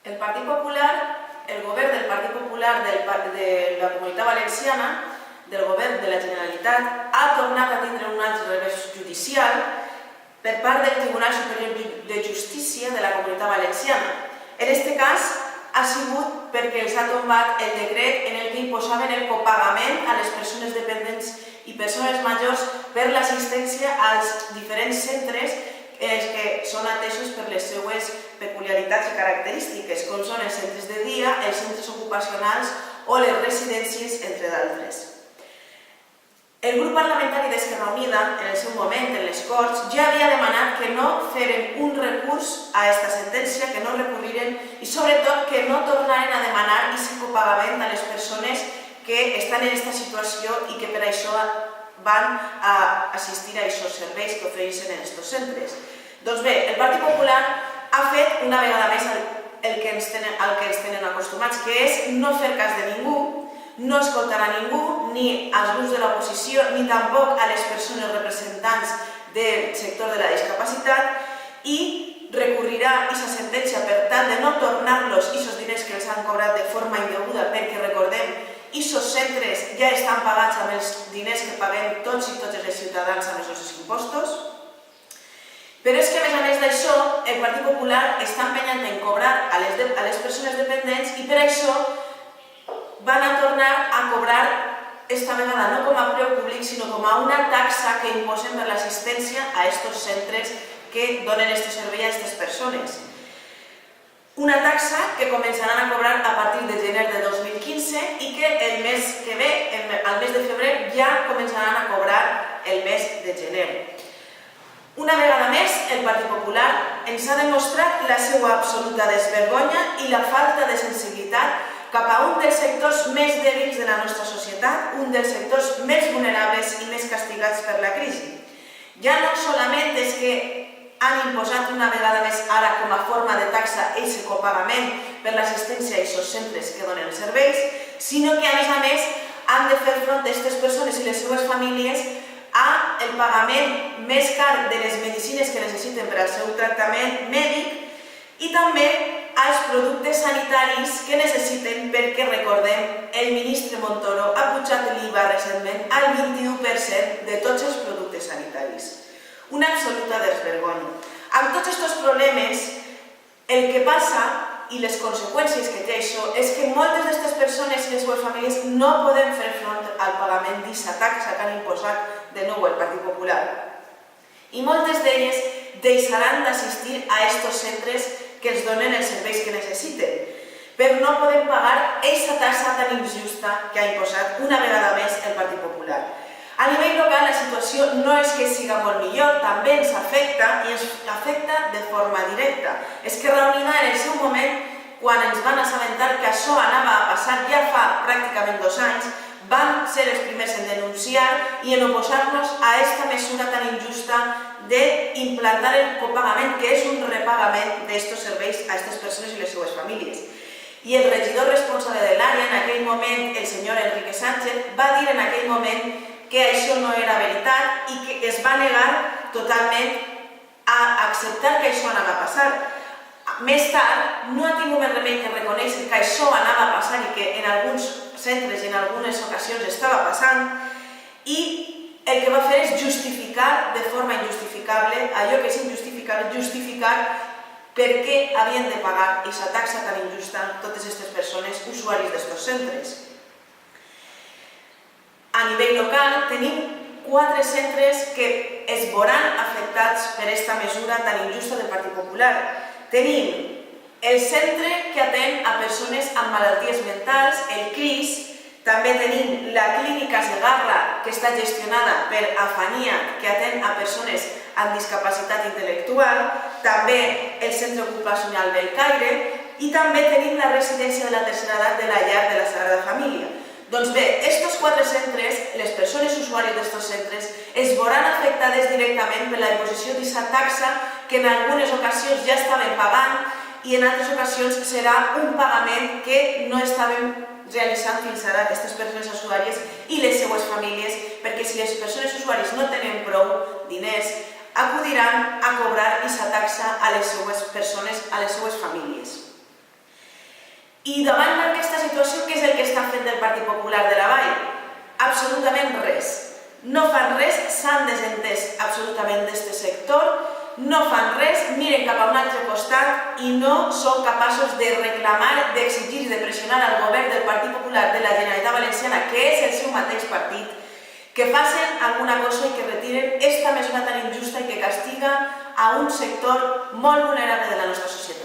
El Partit Popular, el govern del Partit Popular de la Comunitat Valenciana, del govern de la Generalitat, ha tornat a tindre un altre revés judicial per part del Tribunal Superior de Justícia de la Comunitat Valenciana. En aquest cas, ha sigut perquè els ha tombat el decret en el que imposaven el copagament a les persones dependents i persones majors per l'assistència als diferents centres que són atesos per les seues peculiaritats i característiques, com són els centres de dia, els centres ocupacionals o les residències, entre d'altres. El grup parlamentari d'Esquerra Unida, en el seu moment, en les Corts, ja havia demanat que no feren un recurs a aquesta sentència, que no recurriren i, sobretot, que no tornaren a demanar aquest copagament a les persones que estan en aquesta situació i que per això van a assistir a aquests serveis que ofereixen en aquests centres. Doncs bé, el Partit Popular ha fet una vegada més el que ens tenen acostumats, que és no fer cas de ningú, no escoltar a ningú, ni als grups de l'oposició, ni tampoc a les persones representants del sector de la discapacitat i recurrirà a aquesta sentència per tal de no tornar-los aquests diners que els han cobrat de forma indeguda, perquè recordem, aquests centres ja estan pagats amb els diners que paguem tots i totes els ciutadans amb els nostres impostos. Però és que, a més d'això, el Partit Popular està empenyant en cobrar a les persones dependents i per això van a tornar a cobrar, esta vegada no com a preu públic, sinó com a una taxa que imposen per l'assistència a aquests centres que donen aquest servei a aquestes persones. Una taxa que començaran a cobrar a partir de gener de 2015 i que el mes que ve, al mes de febrer, ja començaran a cobrar el mes de gener. Una vegada més, el Partit Popular ens ha demostrat la seva absoluta desvergonya i la falta de sensibilitat cap a un dels sectors més dèbils de la nostra societat, un dels sectors més vulnerables i més castigats per la crisi. Ja no solament és que han imposat una vegada més ara com a forma de taxa aquest copagament per l'assistència a aquests centres que donen serveis, sinó que a més han de fer front a aquestes persones i les seves famílies al pagament més car de les medicines que necessiten per al seu tractament mèdic i també als productes sanitaris que necessiten perquè, recordem, el ministre Montoro ha pujat l'IVA recentment al 21% de tots els productes sanitaris. Una absoluta desvergonya. Amb tots aquests problemes, el que passa i les conseqüències que té això és que moltes d'aquestes persones i les seves famílies no poden fer front al pagament d'aquesta taxa que han imposat de nou el Partit Popular. I moltes d'elles deixaran d'assistir a aquests centres que els donen els serveis que necessiten, però no podem pagar aquesta taxa tan injusta que ha imposat una vegada més el Partit Popular. A nivell local la situació no és que siga molt millor, també ens afecta i ens afecta de forma directa. Esquerra Unida en el seu moment, quan ens van assabentar que això anava a passar ja fa pràcticament 2 anys, van ser els primers en denunciar i en oposar-nos a aquesta mesura tan injusta d'implantar el copagament, que és un repagament d'aquests serveis a aquestes persones i les seues famílies. I el regidor responsable de l'àrea, en aquell moment, el senyor Enrique Sánchez, va dir en aquell moment que això no era veritat i que es va negar totalment a acceptar que això anava a passar. Més tard, no ha tingut més remei que reconèixer que això anava a passar i que en alguns centres i en algunes ocasions estava passant i el que va fer és justificar de forma injustificable allò que és injustificable, justificar per què havien de pagar aquesta taxa tan injusta totes aquestes persones usuaris d'aquests centres. A nivell local tenim 4 centres que es veuran afectats per aquesta mesura tan injusta del Partit Popular. Tenim el centre que atén a persones amb malalties mentals, el CRIS. També tenim la clínica Segarra, que està gestionada per Afania, que atén a persones amb discapacitat intel·lectual, també el centre ocupacional Belcaire i també tenim la residència de la tercera edat de la llar de la Sagrada Família. Doncs bé, aquests 4 centres, les persones usuàries d'aquests centres, es veuran afectades directament per la imposició d'aquesta taxa que en algunes ocasions ja estaven pagant i en altres ocasions serà un pagament que no estàvem realitzant fins ara aquestes persones usuàries i les seues famílies, perquè si les persones usuàries no tenen prou diners, acudiran a cobrar aquesta taxa a les seues persones, a les seues famílies. I davant d'aquesta situació, què és el que està fent el Partit Popular de la Vall? Absolutament res. No fan res, s'han desentès absolutament d'aquest sector, no fan res, miren cap a un altre costat i no són capaços de reclamar, d'exigir i de pressionar al govern del Partit Popular de la Generalitat Valenciana, que és el seu mateix partit, que facin alguna cosa i que retiren aquesta mesura tan injusta i que castiga a un sector molt vulnerable de la nostra societat.